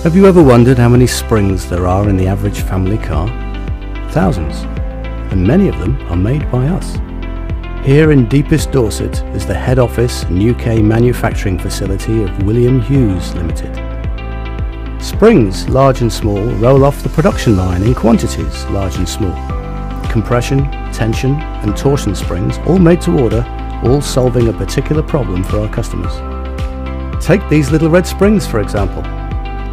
Have you ever wondered how many springs there are in the average family car? Thousands, and many of them are made by us. Here in deepest Dorset is the head office and UK manufacturing facility of William Hughes Limited. Springs, large and small, roll off the production line in quantities large and small. Compression, tension and torsion springs, all made to order, all solving a particular problem for our customers. Take these little red springs for example.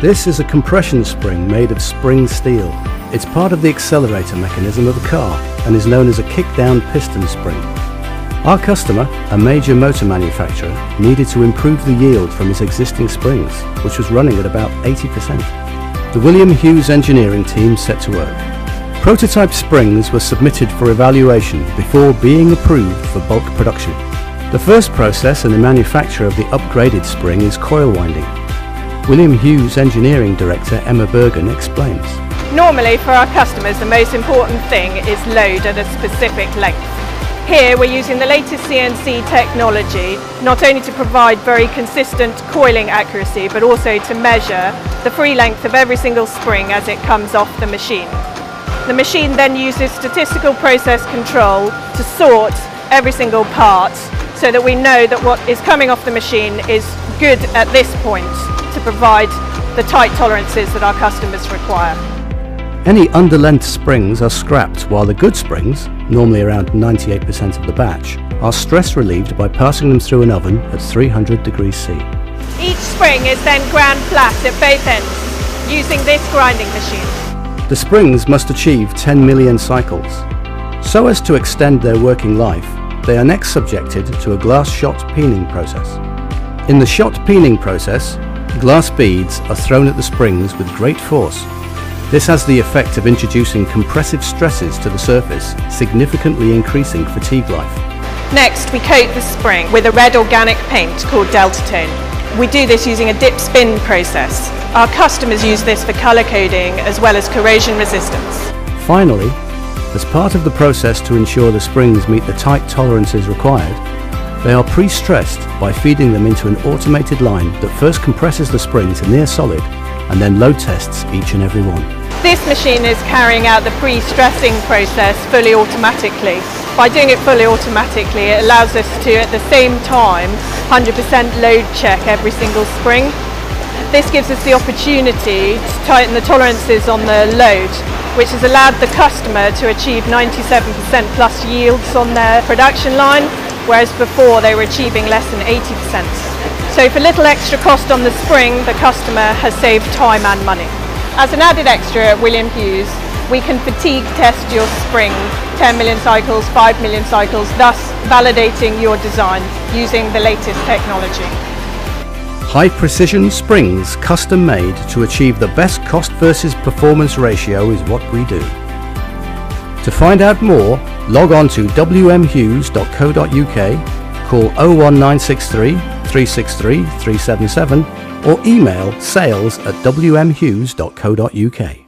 This is a compression spring made of spring steel. It's part of the accelerator mechanism of a car and is known as a kick-down piston spring. Our customer, a major motor manufacturer, needed to improve the yield from his existing springs, which was running at about 80%. The William Hughes engineering team set to work. Prototype springs were submitted for evaluation before being approved for bulk production. The first process in the manufacture of the upgraded spring is coil winding. William Hughes Engineering Director Emma Bergen explains. Normally for our customers the most important thing is load at a specific length. Here we're using the latest CNC technology not only to provide very consistent coiling accuracy but also to measure the free length of every single spring as it comes off the machine. The machine then uses statistical process control to sort every single part so that we know that what is coming off the machine is good at this point to provide the tight tolerances that our customers require. Any underlength springs are scrapped while the good springs, normally around 98% of the batch, are stress relieved by passing them through an oven at 300 degrees C. Each spring is then ground flat at both ends using this grinding machine. The springs must achieve 10 million cycles. So as to extend their working life, they are next subjected to a glass shot peening process. In the shot peening process, glass beads are thrown at the springs with great force. This has the effect of introducing compressive stresses to the surface, significantly increasing fatigue life. Next, we coat the spring with a red organic paint called Delta Tone. We do this using a dip spin process. Our customers use this for colour coding as well as corrosion resistance. Finally, as part of the process to ensure the springs meet the tight tolerances required, they are pre-stressed by feeding them into an automated line that first compresses the spring to near solid and then load tests each and every one. This machine is carrying out the pre-stressing process fully automatically. By doing it fully automatically, it allows us to, at the same time, 100% load check every single spring. This gives us the opportunity to tighten the tolerances on the load, which has allowed the customer to achieve 97% plus yields on their production line, whereas before they were achieving less than 80%. So for little extra cost on the spring, the customer has saved time and money. As an added extra at William Hughes, we can fatigue test your spring 10 million cycles, 5 million cycles, thus validating your design using the latest technology. High precision springs custom made to achieve the best cost versus performance ratio is what we do. To find out more, log on to wmhughes.co.uk, call 01963 363 377 or email sales@wmhughes.co.uk.